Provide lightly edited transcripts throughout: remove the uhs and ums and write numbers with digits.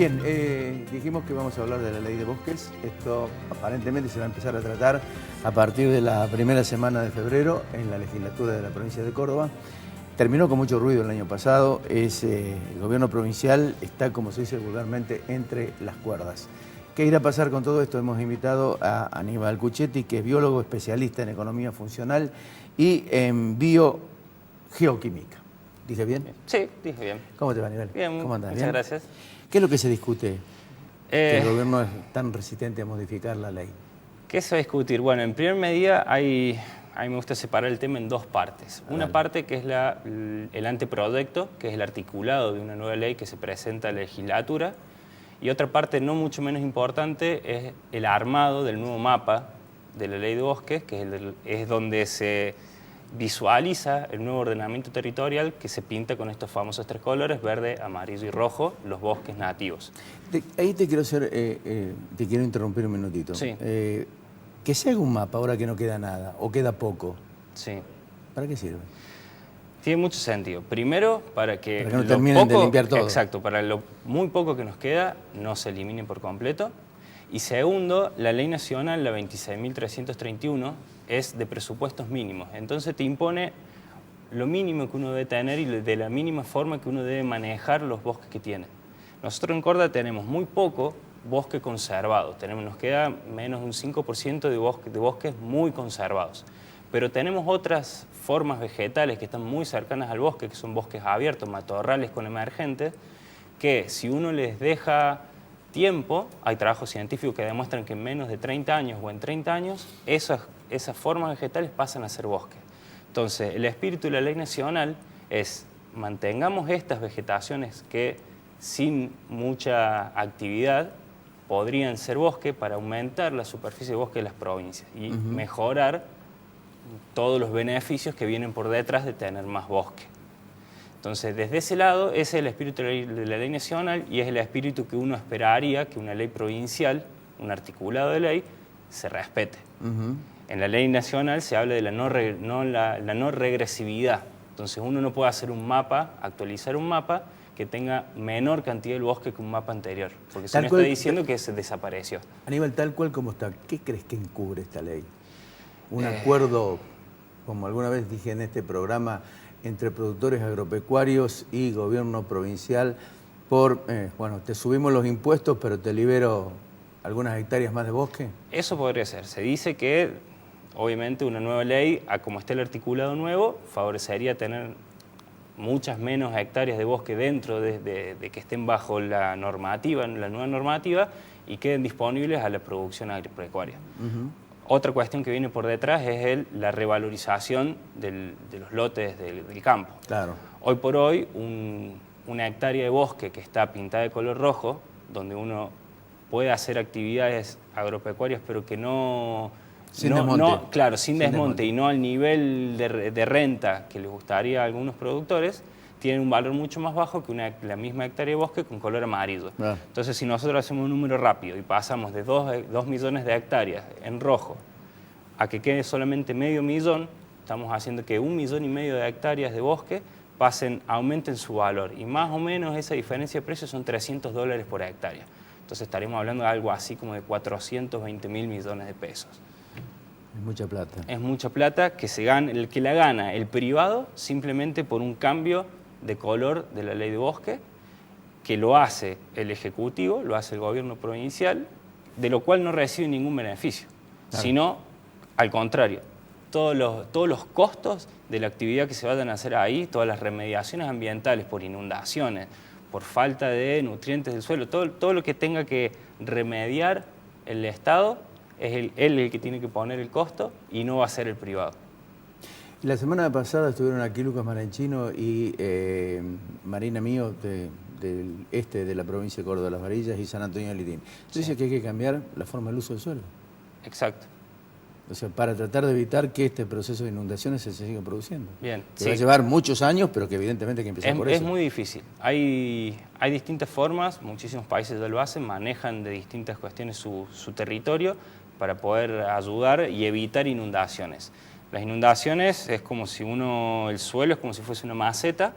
Bien, dijimos que vamos a hablar de la ley de bosques. Esto aparentemente se va a empezar a tratar a partir de la primera semana de febrero en la legislatura de la provincia de Córdoba. Terminó con mucho ruido el año pasado. El gobierno provincial está, como se dice vulgarmente, entre las cuerdas. ¿Qué irá a pasar con todo esto? Hemos invitado a Aníbal Cuchetti, que es biólogo especialista en economía funcional y en biogeoquímica. ¿Dije bien? Sí, dije bien. ¿Cómo te va, Aníbal? Bien, ¿Cómo andás? muchas ¿Bien? gracias. ¿Qué es lo que se discute? Que el gobierno es tan resistente a modificar la ley. ¿Qué se va a discutir? Bueno, en primer medida a mí me gusta separar el tema en dos partes. Una parte que es el anteproyecto, que es el articulado de una nueva ley que se presenta a la legislatura, y otra parte no mucho menos importante es el armado del nuevo mapa de la ley de bosques, que es donde se visualiza el nuevo ordenamiento territorial que se pinta con estos famosos tres colores, verde, amarillo y rojo, los bosques nativos. Ahí te quiero interrumpir un minutito. Sí. Que se haga un mapa ahora que no queda nada, o queda poco. Sí. ¿Para qué sirve? Tiene mucho sentido. Primero, para que no terminen de limpiar todo. Exacto, para lo muy poco que nos queda, no se elimine por completo. Y segundo, la ley nacional, la 26.331, es de presupuestos mínimos. Entonces te impone lo mínimo que uno debe tener y de la mínima forma que uno debe manejar los bosques que tiene. Nosotros en Córdoba tenemos muy poco bosque conservado. Nos queda menos de un 5% de bosques muy conservados. Pero tenemos otras formas vegetales que están muy cercanas al bosque, que son bosques abiertos, matorrales con emergentes, que si uno les deja tiempo, hay trabajos científicos que demuestran que en menos de 30 años o en 30 años, esas formas vegetales pasan a ser bosques. Entonces, el espíritu de la ley nacional es mantengamos estas vegetaciones que sin mucha actividad podrían ser bosque para aumentar la superficie de bosque de las provincias y mejorar todos los beneficios que vienen por detrás de tener más bosque. Entonces, desde ese lado, ese es el espíritu de la ley nacional y es el espíritu que uno esperaría que una ley provincial, un articulado de ley, se respete. En la ley nacional se habla de la no regresividad. Entonces, uno no puede hacer un mapa, actualizar un mapa que tenga menor cantidad de bosque que un mapa anterior, porque se nos está diciendo que se desapareció. Aníbal, tal cual como está, ¿qué crees que encubre esta ley? Un acuerdo, como alguna vez dije en este programa, entre productores agropecuarios y gobierno provincial por, bueno, te subimos los impuestos, pero te libero algunas hectáreas más de bosque. Eso podría ser. Se dice que, obviamente, una nueva ley, a como esté el articulado nuevo, favorecería tener muchas menos hectáreas de bosque dentro de que estén bajo la normativa, la nueva normativa, y queden disponibles a la producción agropecuaria. Otra cuestión que viene por detrás es la revalorización de los lotes del campo. Claro. Hoy por hoy, una hectárea de bosque que está pintada de color rojo, donde uno puede hacer actividades agropecuarias, pero que sin desmonte y no al nivel de renta que les gustaría a algunos productores, tienen un valor mucho más bajo que la misma hectárea de bosque con color amarillo. Entonces, si nosotros hacemos un número rápido y pasamos de 2 millones de hectáreas en rojo a que quede solamente medio millón, estamos haciendo que 1,5 millones de hectáreas de bosque aumenten su valor. Y más o menos esa diferencia de precios son $300 por hectárea. Entonces estaremos hablando de algo así como de 420.000 millones de pesos. Es mucha plata. Es mucha plata que la gana el privado simplemente por un cambio de color de la ley de bosque, que lo hace el Ejecutivo, lo hace el gobierno provincial, de lo cual no recibe ningún beneficio, sino al contrario. Todos los costos de la actividad que se vayan a hacer ahí, todas las remediaciones ambientales por inundaciones, por falta de nutrientes del suelo, todo lo que tenga que remediar el Estado, es él el que tiene que poner el costo y no va a ser el privado. La semana pasada estuvieron aquí Lucas Maranchino y Marina Mío del este de la provincia de Córdoba, Las Varillas y San Antonio de Litín. Dice que hay que cambiar la forma del uso del suelo. Exacto. O sea, para tratar de evitar que este proceso de inundaciones se siga produciendo. Bien. Que va a llevar muchos años, pero que evidentemente hay que empezar por eso. Es muy difícil. Hay distintas formas, muchísimos países ya lo hacen, manejan de distintas cuestiones su territorio para poder ayudar y evitar inundaciones. Las inundaciones es como si el suelo es como si fuese una maceta,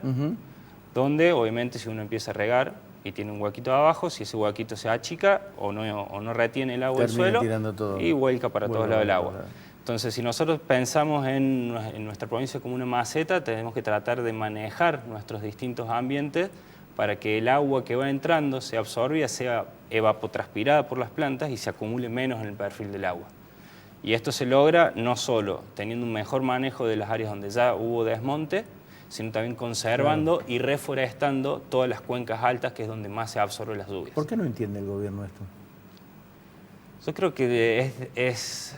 donde obviamente si uno empieza a regar, y tiene un huequito abajo, si ese huequito se achica o no retiene el agua del Termina suelo tirando todo. y vuelca para todos lados el agua. Claro. Entonces, si nosotros pensamos en nuestra provincia como una maceta, tenemos que tratar de manejar nuestros distintos ambientes para que el agua que va entrando sea absorbida, sea evapotranspirada por las plantas y se acumule menos en el perfil del agua. Y esto se logra no solo teniendo un mejor manejo de las áreas donde ya hubo desmonte, sino también conservando y reforestando todas las cuencas altas, que es donde más se absorben las lluvias. ¿Por qué no entiende el gobierno esto? Yo creo que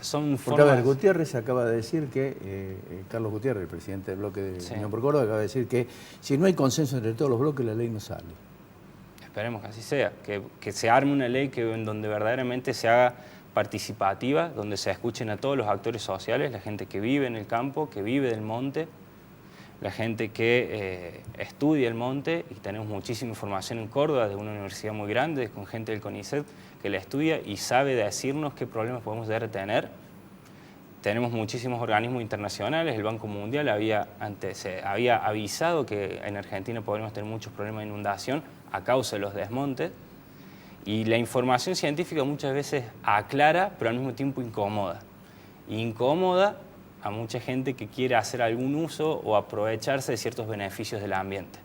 son Porque, a formas... ver, Gutiérrez acaba de decir que, Carlos Gutiérrez, el presidente del bloque de Unión por Córdoba, acaba de decir que si no hay consenso entre todos los bloques, la ley no sale. Esperemos que así sea, que se arme una ley en donde verdaderamente se haga participativa, donde se escuchen a todos los actores sociales, la gente que vive en el campo, que vive del monte, la gente que estudia el monte, y tenemos muchísima información en Córdoba de una universidad muy grande, con gente del CONICET que la estudia y sabe decirnos qué problemas podemos llegar a tener. Tenemos muchísimos organismos internacionales, el Banco Mundial había avisado que en Argentina podríamos tener muchos problemas de inundación a causa de los desmontes, y la información científica muchas veces aclara, pero al mismo tiempo incomoda. Incomoda a mucha gente que quiere hacer algún uso o aprovecharse de ciertos beneficios del ambiente.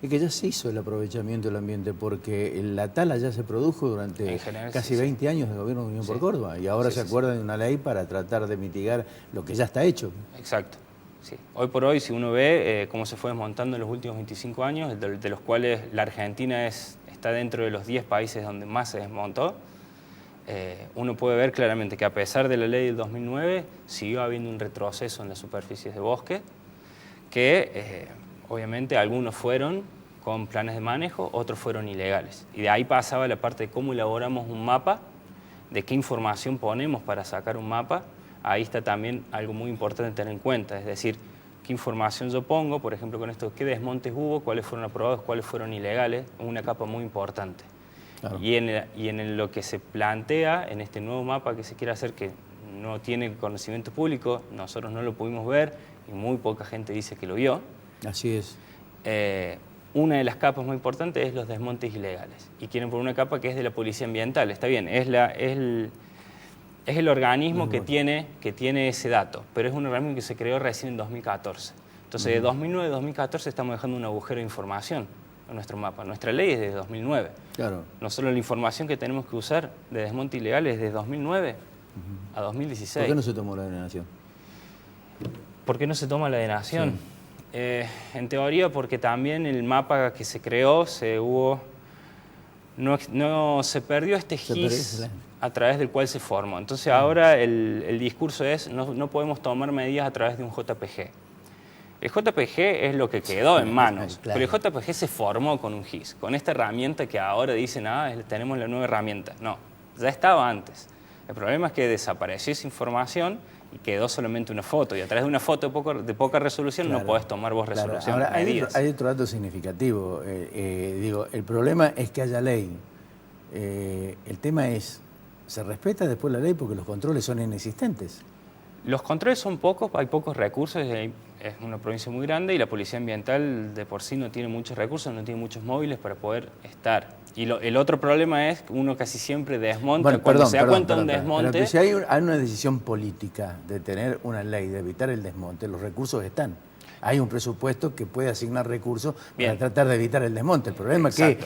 Es que ya se hizo el aprovechamiento del ambiente, porque la tala ya se produjo durante casi 20 años de gobierno de Unión por Córdoba, y ahora se acuerda de una ley para tratar de mitigar lo que ya está hecho. Exacto. Sí. Hoy por hoy, si uno ve cómo se fue desmontando en los últimos 25 años, de los cuales la Argentina está dentro de los 10 países donde más se desmontó, uno puede ver claramente que a pesar de la ley del 2009, siguió habiendo un retroceso en las superficies de bosque, que obviamente algunos fueron con planes de manejo, otros fueron ilegales. Y de ahí pasaba la parte de cómo elaboramos un mapa, de qué información ponemos para sacar un mapa. Ahí está también algo muy importante tener en cuenta, es decir, qué información yo pongo, por ejemplo con esto, qué desmontes hubo, cuáles fueron aprobados, cuáles fueron ilegales, una capa muy importante. Claro. Y en lo que se plantea en este nuevo mapa que se quiere hacer, que no tiene conocimiento público, nosotros no lo pudimos ver y muy poca gente dice que lo vio. Así es. Una de las capas muy importantes es los desmontes ilegales. Y quieren poner una capa que es de la Policía Ambiental. Está bien, es el organismo que tiene ese dato, pero es un organismo que se creó recién en 2014. Entonces, de 2009 a 2014 estamos dejando un agujero de información en nuestro mapa. Nuestra ley es de 2009. Claro. Nosotros la información que tenemos que usar de desmonte ilegal es de 2009 a 2016. ¿Por qué no se tomó la denegación? ¿Por qué no se toma la denegación? Sí. En teoría porque también el mapa que se creó no se perdió este GIS a través del cual se formó. Entonces ahora el discurso es no podemos tomar medidas a través de un JPG. El JPG es lo que quedó en manos, claro. Pero el JPG se formó con un GIS, con esta herramienta que ahora dicen, tenemos la nueva herramienta. No, ya estaba antes. El problema es que desapareció esa información y quedó solamente una foto, y a través de una foto de poca resolución claro, no podés tomar vos resolución. Ahora, hay otro dato significativo. El problema es que haya ley. El tema es, ¿se respeta después la ley porque los controles son inexistentes? Los controles son pocos, hay pocos recursos, es una provincia muy grande y la Policía Ambiental de por sí no tiene muchos recursos, no tiene muchos móviles para poder estar. Y el otro problema es que uno casi siempre desmonta, cuando se da cuenta de un desmonte... Pero si hay una decisión política de tener una ley, de evitar el desmonte, los recursos están. Hay un presupuesto que puede asignar recursos para tratar de evitar el desmonte. El problema es que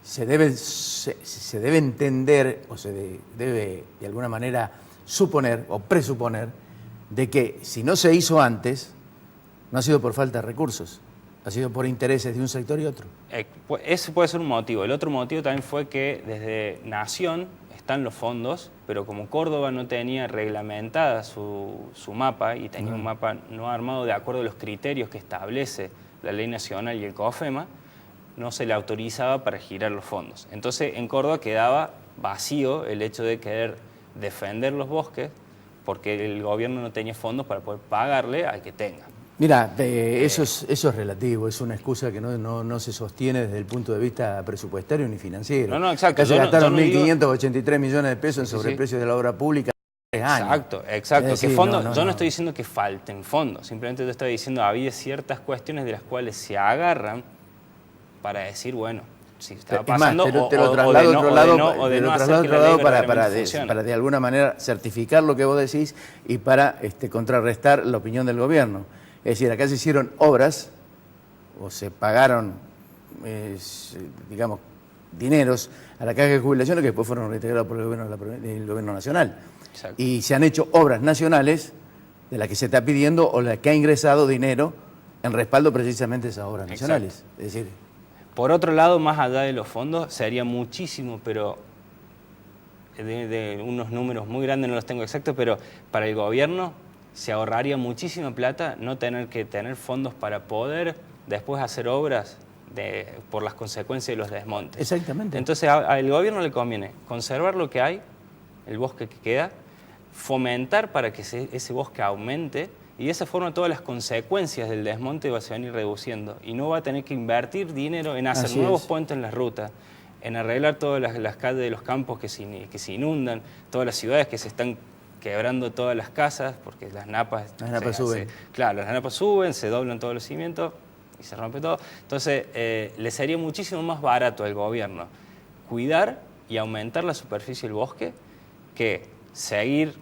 se debe entender o se debe de alguna manera suponer o presuponer de que si no se hizo antes, no ha sido por falta de recursos, ha sido por intereses de un sector y otro. Ese puede ser un motivo. El otro motivo también fue que desde Nación están los fondos, pero como Córdoba no tenía reglamentada su mapa y tenía un mapa no armado de acuerdo a los criterios que establece la ley nacional y el COFEMA, no se le autorizaba para girar los fondos. Entonces en Córdoba quedaba vacío el hecho de querer defender los bosques porque el gobierno no tenía fondos para poder pagarle al que tenga. Mira, eso es relativo, es una excusa que no se sostiene desde el punto de vista presupuestario ni financiero. No, exacto. Se gastaron 1.583 millones de pesos en sobreprecios de la obra pública en 3 años. Exacto. Decir, yo no estoy diciendo que falten fondos, simplemente yo estoy diciendo que había ciertas cuestiones de las cuales se agarran para decir, bueno, si estaba Es más, pasando te lo o traslado a otro lado, de no hacer que la ley verdaderamente funcione. para de alguna manera certificar lo que vos decís y para contrarrestar la opinión del gobierno. Es decir, acá se hicieron obras o se pagaron, digamos, dineros a la caja de jubilaciones que después fueron reintegrados por el gobierno nacional. Exacto. Y se han hecho obras nacionales de las que se está pidiendo o la que ha ingresado dinero en respaldo precisamente de esas obras nacionales. Exacto. Es decir, por otro lado, más allá de los fondos, se haría muchísimo, pero de unos números muy grandes, no los tengo exactos, pero para el gobierno se ahorraría muchísima plata no tener que tener fondos para poder después hacer obras por las consecuencias de los desmontes. exactamente. Entonces al gobierno le conviene conservar lo que hay, el bosque que queda, fomentar para que ese bosque aumente y de esa forma todas las consecuencias del desmonte se van a ir reduciendo y no va a tener que invertir dinero en hacer nuevos puentes en las rutas, en arreglar todas las calles de los campos que se inundan, todas las ciudades que se están quebrando todas las casas porque las napas suben. Claro, las napas suben, se doblan todos los cimientos y se rompe todo. Entonces, le sería muchísimo más barato al gobierno cuidar y aumentar la superficie del bosque que seguir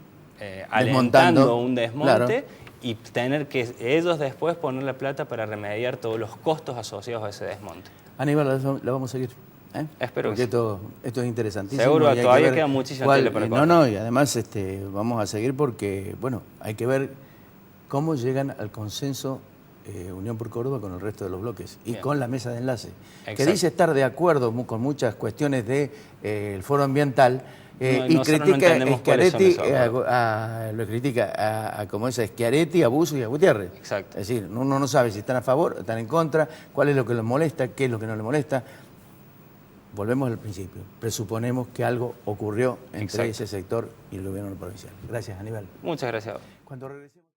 alentando un desmonte, claro, y tener que ellos después poner la plata para remediar todos los costos asociados a ese desmonte. Aníbal, la vamos a seguir. Espero porque que sí. Esto es interesantísimo. Seguro, todavía queda muchísima tela para cortar. No, y además vamos a seguir porque, bueno, hay que ver cómo llegan al consenso Unión por Córdoba con el resto de los bloques y con la mesa de enlace. Exacto. Que dice estar de acuerdo con muchas cuestiones del foro ambiental y critica a Schiaretti, lo critica a como es a Schiaretti, a Busso y a Gutiérrez. Exacto. Es decir, uno no sabe si están a favor, están en contra, cuál es lo que les molesta, qué es lo que no les molesta. Volvemos al principio. Presuponemos que algo ocurrió entre ese sector y el gobierno provincial. Gracias, Aníbal. Muchas gracias. Cuando regresemos...